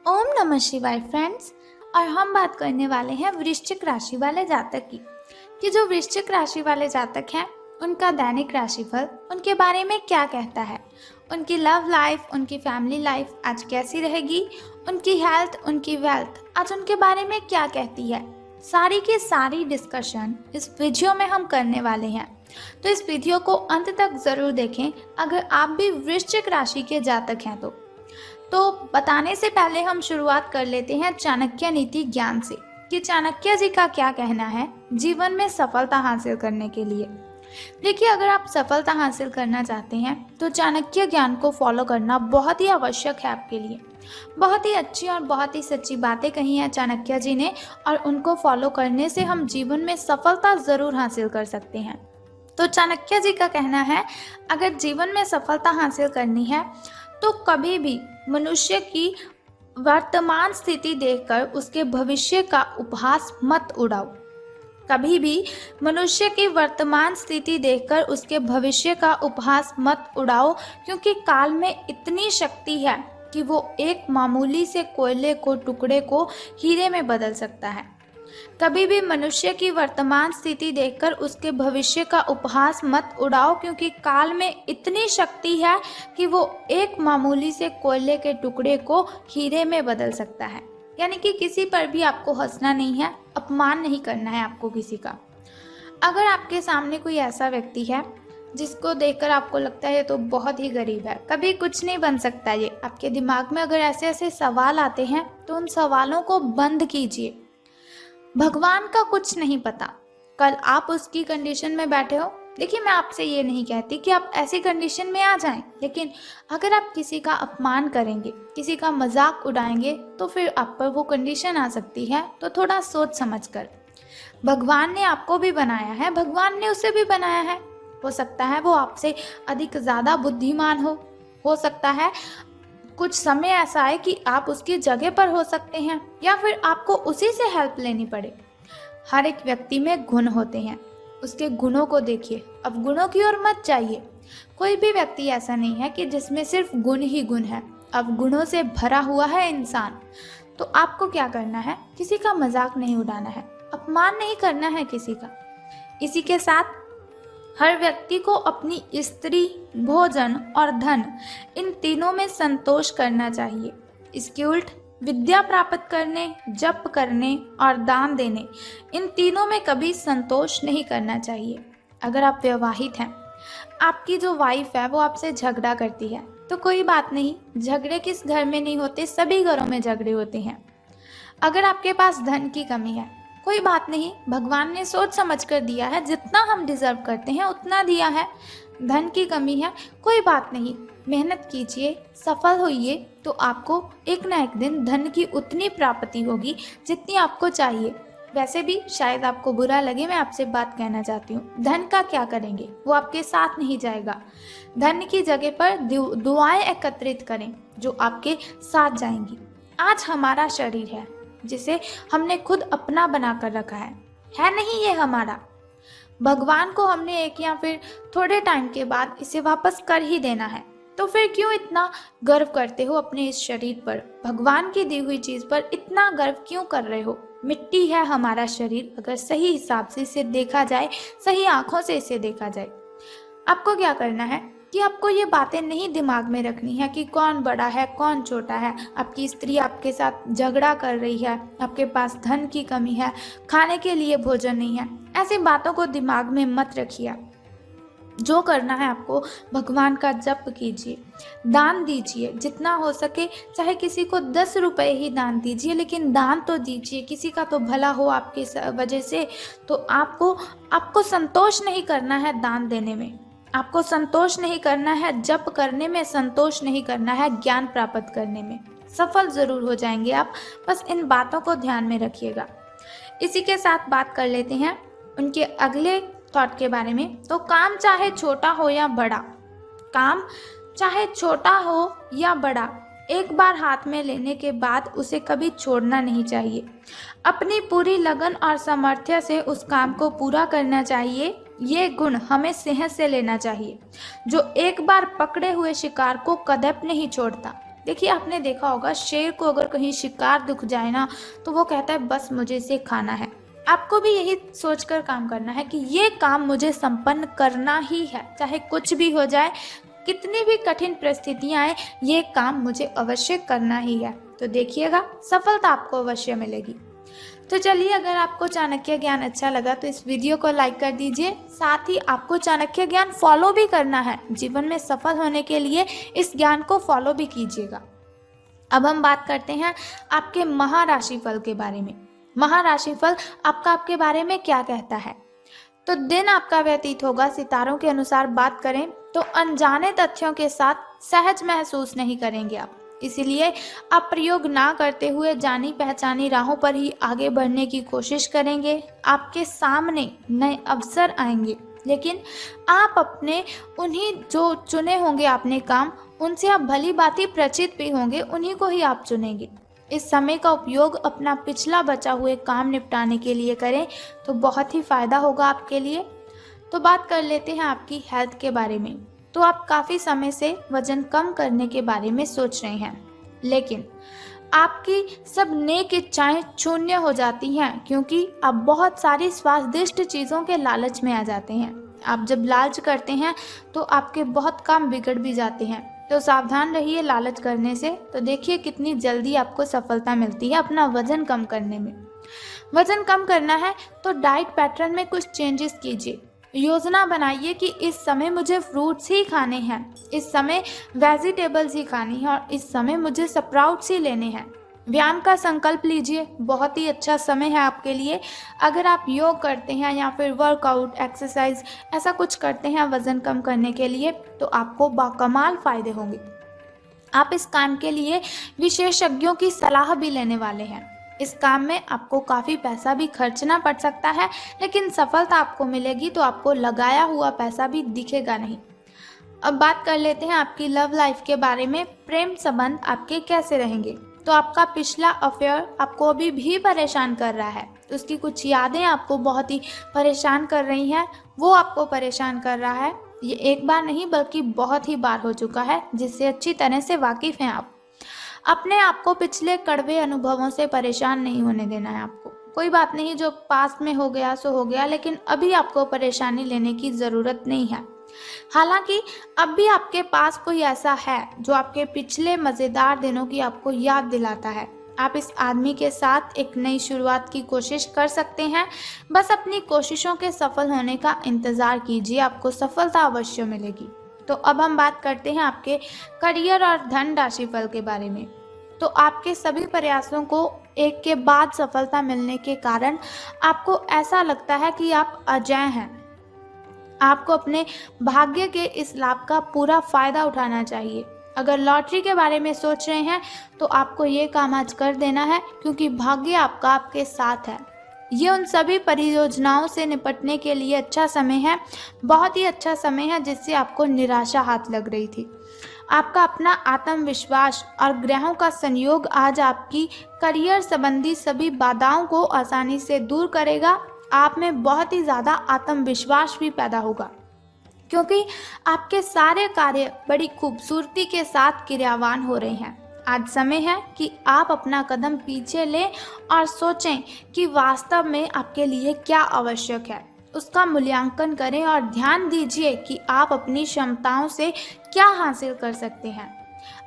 ओम नमः शिवाय फ्रेंड्स। और हम बात करने वाले हैं वृश्चिक राशि वाले जातक की कि जो वृश्चिक राशि वाले जातक हैं उनका दैनिक राशिफल उनके बारे में क्या कहता है, उनकी लव लाइफ, उनकी फैमिली लाइफ आज कैसी रहेगी, उनकी हेल्थ, उनकी वेल्थ आज उनके बारे में क्या कहती है। सारी की सारी डिस्कशन इस वीडियो में हम करने वाले हैं, तो इस वीडियो को अंत तक ज़रूर देखें अगर आप भी वृश्चिक राशि के जातक हैं तो बताने से पहले हम शुरुआत कर लेते हैं चाणक्य नीति ज्ञान से कि चाणक्य जी का क्या कहना है जीवन में सफलता हासिल करने के लिए। देखिए, अगर आप सफलता हासिल करना चाहते हैं तो चाणक्य ज्ञान को फॉलो करना बहुत ही आवश्यक है आपके लिए। बहुत ही अच्छी और बहुत ही सच्ची बातें कही हैं चाणक्य जी ने, और उनको फॉलो करने से हम जीवन में सफलता ज़रूर हासिल कर सकते हैं। तो चाणक्य जी का कहना है, अगर जीवन में सफलता हासिल करनी है तो कभी भी मनुष्य की वर्तमान स्थिति देखकर उसके भविष्य का उपहास मत उड़ाओ। कभी भी मनुष्य की वर्तमान स्थिति देखकर उसके भविष्य का उपहास मत उड़ाओ, क्योंकि काल में इतनी शक्ति है कि वो एक मामूली से कोयले को टुकड़े को हीरे में बदल सकता है। कभी भी मनुष्य की वर्तमान स्थिति देखकर उसके भविष्य का उपहास मत उड़ाओ, क्योंकि काल में इतनी शक्ति है कि वो एक मामूली से कोयले के टुकड़े को हीरे में बदल सकता है। यानी कि किसी पर भी आपको हंसना नहीं है, अपमान नहीं करना है आपको किसी का। अगर आपके सामने कोई ऐसा व्यक्ति है जिसको देखकर आपको लगता है तो बहुत ही गरीब है, कभी कुछ नहीं बन सकता, ये आपके दिमाग में अगर ऐसे ऐसे सवाल आते हैं तो उन सवालों को बंद कीजिए। भगवान का कुछ नहीं पता, कल आप उसकी कंडीशन में बैठे हो। देखिए, मैं आपसे ये नहीं कहती कि आप ऐसी कंडीशन में आ जाएं, लेकिन अगर आप किसी का अपमान करेंगे, किसी का मजाक उड़ाएंगे तो फिर आप पर वो कंडीशन आ सकती है। तो थोड़ा सोच समझ कर। भगवान ने आपको भी बनाया है, भगवान ने उसे भी बनाया है। हो सकता है वो आपसे अधिक ज़्यादा बुद्धिमान हो सकता है कुछ समय ऐसा है कि आप उसकी जगह पर हो सकते हैं, या फिर आपको उसी से हेल्प लेनी पड़े। हर एक व्यक्ति में गुण होते हैं, उसके गुणों को देखिए, अब गुणों की ओर मत जाइए। कोई भी व्यक्ति ऐसा नहीं है कि जिसमें सिर्फ गुण ही गुण है। अब गुणों से भरा हुआ है इंसान। तो आपको क्या करना है, किसी का मजाक नहीं उड़ाना है, अपमान नहीं करना है किसी का। इसी के साथ हर व्यक्ति को अपनी स्त्री, भोजन और धन, इन तीनों में संतोष करना चाहिए। इसके उल्ट विद्या प्राप्त करने, जप करने और दान देने, इन तीनों में कभी संतोष नहीं करना चाहिए। अगर आप विवाहित हैं, आपकी जो वाइफ है वो आपसे झगड़ा करती है तो कोई बात नहीं, झगड़े किस घर में नहीं होते, सभी घरों में झगड़े होते हैं। अगर आपके पास धन की कमी है, कोई बात नहीं, भगवान ने सोच समझ कर दिया है, जितना हम डिजर्व करते हैं उतना दिया है। धन की कमी है, कोई बात नहीं, मेहनत कीजिए, सफल होइए, तो आपको एक ना एक दिन धन की उतनी प्राप्ति होगी जितनी आपको चाहिए। वैसे भी शायद आपको बुरा लगे, मैं आपसे बात कहना चाहती हूँ, धन का क्या करेंगे, वो आपके साथ नहीं जाएगा। धन की जगह पर दुआएं एकत्रित करें जो आपके साथ जाएंगी। आज हमारा शरीर है जिसे हमने खुद अपना बना कर रखा है नहीं ये हमारा। भगवान को हमने एक या फिर थोड़े टाइम के बाद इसे वापस कर ही देना है। तो फिर क्यों इतना गर्व करते हो अपने इस शरीर पर, भगवान की दी हुई चीज पर इतना गर्व क्यों कर रहे हो। मिट्टी है हमारा शरीर, अगर सही हिसाब से इसे देखा जाए, सही आंखों से इसे देखा जाए। आपको क्या करना है कि आपको ये बातें नहीं दिमाग में रखनी है कि कौन बड़ा है कौन छोटा है। आपकी स्त्री आपके साथ झगड़ा कर रही है, आपके पास धन की कमी है, खाने के लिए भोजन नहीं है, ऐसी बातों को दिमाग में मत रखिए। जो करना है आपको, भगवान का जप कीजिए, दान दीजिए जितना हो सके, चाहे किसी को 10 रुपए ही दान दीजिए, लेकिन दान तो दीजिए, किसी का तो भला हो आपके वजह से। तो आपको संतोष नहीं करना है दान देने में, आपको संतोष नहीं करना है जप करने में, संतोष नहीं करना है ज्ञान प्राप्त करने में। सफल जरूर हो जाएंगे आप, बस इन बातों को ध्यान में रखिएगा। इसी के साथ बात कर लेते हैं उनके अगले थॉट के बारे में। तो काम चाहे छोटा हो या बड़ा, काम चाहे छोटा हो या बड़ा, एक बार हाथ में लेने के बाद उसे कभी छोड़ना नहीं चाहिए। अपनी पूरी लगन और सामर्थ्य से उस काम को पूरा करना चाहिए। ये गुण हमें सेहत से लेना चाहिए। जो एक बार पकड़े हुए शिकार को कदापि नहीं छोड़ता, देखिए, आपने देखा होगा शेर को अगर कहीं शिकार दिख जाए ना, तो वो कहता है बस मुझे इसे खाना है। आपको भी यही सोचकर काम करना है कि ये काम मुझे संपन्न करना ही है, चाहे कुछ भी हो जाए, कितनी भी कठिन परिस्थितियां आए, ये काम मुझे अवश्य करना ही है। तो देखिएगा, सफलता आपको अवश्य मिलेगी। तो चलिए, अगर आपको चाणक्य ज्ञान अच्छा लगा तो इस वीडियो को लाइक कर दीजिए। साथ ही आपको चाणक्य ज्ञान फॉलो भी करना है। जीवन में सफल होने के लिए इस ज्ञान को फॉलो भी कीजिएगा। अब हम बात करते हैं आपके महाराशिफल के बारे में। महाराशिफल आपके बारे में क्या कहता है? तो दिन आपका व्यतीत होगा, सितारों के अनुसार बात करें तो अनजाने तथ्यों के साथ सहज महसूस नहीं करेंगे आप। इसीलिए आप प्रयोग ना करते हुए जानी पहचानी राहों पर ही आगे बढ़ने की कोशिश करेंगे। आपके सामने नए अवसर आएंगे, लेकिन आप अपने उन्हीं जो चुने होंगे आपने काम, उनसे आप भली भांति परिचित भी होंगे, उन्हीं को ही आप चुनेंगे। इस समय का उपयोग अपना पिछला बचा हुए काम निपटाने के लिए करें तो बहुत ही फायदा होगा आपके लिए। तो बात कर लेते हैं आपकी हेल्थ के बारे में। तो आप काफ़ी समय से वजन कम करने के बारे में सोच रहे हैं, लेकिन आपकी सब नेक इच्छाएं शून्य हो जाती हैं, क्योंकि आप बहुत सारी स्वादिष्ट चीज़ों के लालच में आ जाते हैं। आप जब लालच करते हैं तो आपके बहुत काम बिगड़ भी जाते हैं। तो सावधान रहिए लालच करने से। तो देखिए कितनी जल्दी आपको सफलता मिलती है अपना वजन कम करने में। वजन कम करना है तो डाइट पैटर्न में कुछ चेंजेस कीजिए। योजना बनाइए कि इस समय मुझे फ्रूट्स ही खाने हैं, इस समय वेजिटेबल्स ही खानी है और इस समय मुझे स्प्राउट्स ही लेने हैं। व्यायाम का संकल्प लीजिए, बहुत ही अच्छा समय है आपके लिए। अगर आप योग करते हैं या फिर वर्कआउट, एक्सरसाइज ऐसा कुछ करते हैं वज़न कम करने के लिए, तो आपको बाकमाल फ़ायदे होंगे। आप इस काम के लिए विशेषज्ञों की सलाह भी लेने वाले हैं। इस काम में आपको काफ़ी पैसा भी खर्चना पड़ सकता है, लेकिन सफलता आपको मिलेगी तो आपको लगाया हुआ पैसा भी दिखेगा नहीं। अब बात कर लेते हैं आपकी लव लाइफ के बारे में। प्रेम संबंध आपके कैसे रहेंगे? तो आपका पिछला अफेयर आपको अभी भी परेशान कर रहा है, उसकी कुछ यादें आपको बहुत ही परेशान कर रही हैं, वो आपको परेशान कर रहा है। ये एक बार नहीं बल्कि बहुत ही बार हो चुका है, जिससे अच्छी तरह से वाकिफ़ हैं आप। अपने आप को पिछले कड़वे अनुभवों से परेशान नहीं होने देना है आपको। कोई बात नहीं, जो पास्ट में हो गया सो हो गया, लेकिन अभी आपको परेशानी लेने की ज़रूरत नहीं है। हालांकि अब भी आपके पास कोई ऐसा है जो आपके पिछले मज़ेदार दिनों की आपको याद दिलाता है। आप इस आदमी के साथ एक नई शुरुआत की कोशिश कर सकते हैं। बस अपनी कोशिशों के सफल होने का इंतज़ार कीजिए, आपको सफलता अवश्य मिलेगी। तो अब हम बात करते हैं आपके करियर और धन राशिफल के बारे में। तो आपके सभी प्रयासों को एक के बाद सफलता मिलने के कारण आपको ऐसा लगता है कि आप अजेय हैं। आपको अपने भाग्य के इस लाभ का पूरा फायदा उठाना चाहिए। अगर लॉटरी के बारे में सोच रहे हैं तो आपको ये काम आज कर देना है, क्योंकि भाग्य आपका आपके साथ है। ये उन सभी परियोजनाओं से निपटने के लिए अच्छा समय है, बहुत ही अच्छा समय है जिससे आपको निराशा हाथ लग रही थी। आपका अपना आत्मविश्वास और ग्रहों का संयोग आज आपकी करियर संबंधी सभी बाधाओं को आसानी से दूर करेगा। आप में बहुत ही ज़्यादा आत्मविश्वास भी पैदा होगा, क्योंकि आपके सारे कार्य बड़ी खूबसूरती के साथ क्रियान्वित हो रहे हैं। आज समय है कि आप अपना कदम पीछे लें और सोचें कि वास्तव में आपके लिए क्या आवश्यक है, उसका मूल्यांकन करें और ध्यान दीजिए कि आप अपनी क्षमताओं से क्या हासिल कर सकते हैं।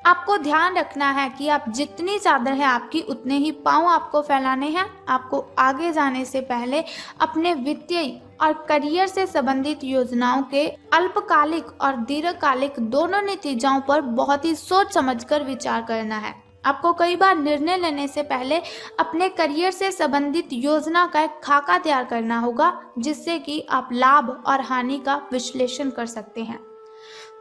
आपको ध्यान रखना है कि आप जितनी चादर है आपकी, उतने ही पांव आपको फैलाने हैं। आपको आगे जाने से पहले अपने वित्तीय और करियर से संबंधित योजनाओं के अल्पकालिक और दीर्घकालिक दोनों नतीजों पर बहुत ही सोच समझकर विचार करना है। आपको कई बार निर्णय लेने से पहले अपने करियर से संबंधित योजना का एक खाका तैयार करना होगा, जिससे कि आप लाभ और हानि का विश्लेषण कर सकते हैं।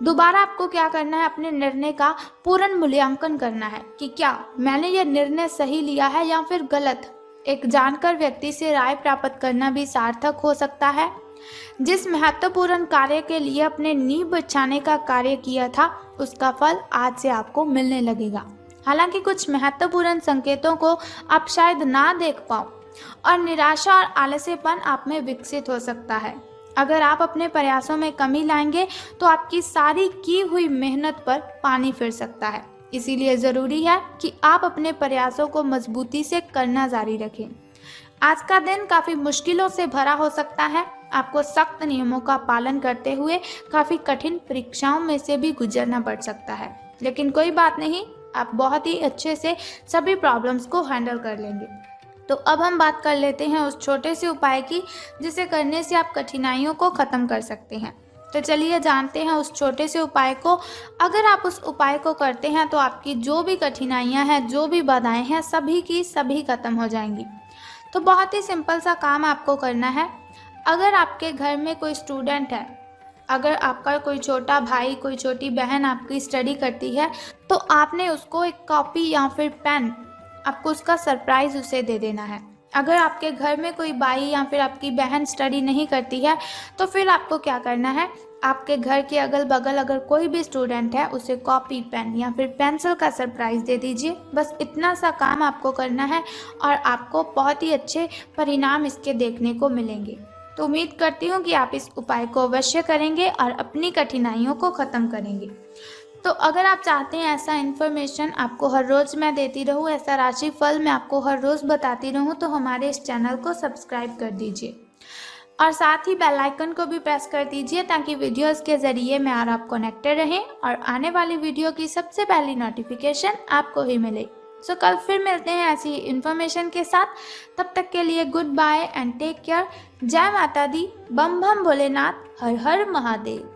दोबारा आपको क्या करना है, अपने निर्णय का पूर्ण मूल्यांकन करना है कि क्या मैंने यह निर्णय सही लिया है या फिर गलत। एक जानकार व्यक्ति से राय प्राप्त करना भी सार्थक हो सकता है। जिस महत्वपूर्ण कार्य के लिए अपने नींव बिछाने का कार्य किया था, उसका फल आज से आपको मिलने लगेगा। हालांकि कुछ महत्वपूर्ण संकेतों को आप शायद ना देख पाओ और निराशा और आलस्यपन आप में विकसित हो सकता है। अगर आप अपने प्रयासों में कमी लाएंगे तो आपकी सारी की हुई मेहनत पर पानी फिर सकता है। इसीलिए ज़रूरी है कि आप अपने प्रयासों को मजबूती से करना जारी रखें। आज का दिन काफ़ी मुश्किलों से भरा हो सकता है। आपको सख्त नियमों का पालन करते हुए काफ़ी कठिन परीक्षाओं में से भी गुजरना पड़ सकता है, लेकिन कोई बात नहीं, आप बहुत ही अच्छे से सभी प्रॉब्लम्स को हैंडल कर लेंगे। तो अब हम बात कर लेते हैं उस छोटे से उपाय की जिसे करने से आप कठिनाइयों को ख़त्म कर सकते हैं। तो चलिए जानते हैं उस छोटे से उपाय को। अगर आप उस उपाय को करते हैं तो आपकी जो भी कठिनाइयां हैं, जो भी बाधाएं हैं, सभी की सभी ख़त्म हो जाएंगी। तो बहुत ही सिंपल सा काम आपको करना है। अगर आपके घर में कोई स्टूडेंट है, अगर आपका कोई छोटा भाई, कोई छोटी बहन आपकी स्टडी करती है, तो आपने उसको एक कॉपी या फिर पेन, आपको उसका सरप्राइज़ उसे दे देना है। अगर आपके घर में कोई भाई या फिर आपकी बहन स्टडी नहीं करती है, तो फिर आपको क्या करना है, आपके घर के अगल बगल अगर कोई भी स्टूडेंट है, उसे कॉपी, पेन या फिर पेंसिल का सरप्राइज़ दे दीजिए। बस इतना सा काम आपको करना है और आपको बहुत ही अच्छे परिणाम इसके देखने को मिलेंगे। तो उम्मीद करती हूँ कि आप इस उपाय को अवश्य करेंगे और अपनी कठिनाइयों को ख़त्म करेंगे। तो अगर आप चाहते हैं ऐसा इन्फॉर्मेशन आपको हर रोज़ मैं देती रहूँ, ऐसा राशिफल मैं आपको हर रोज़ बताती रहूँ, तो हमारे इस चैनल को सब्सक्राइब कर दीजिए और साथ ही बेल आइकन को भी प्रेस कर दीजिए ताकि वीडियोस के ज़रिए मैं और आप कनेक्टेड रहें और आने वाली वीडियो की सबसे पहली नोटिफिकेशन आपको ही मिले। सो कल फिर मिलते हैं ऐसी इन्फॉर्मेशन के साथ। तब तक के लिए goodbye and take care. जय माता दी, बम बम भोलेनाथ, हर हर महादेव।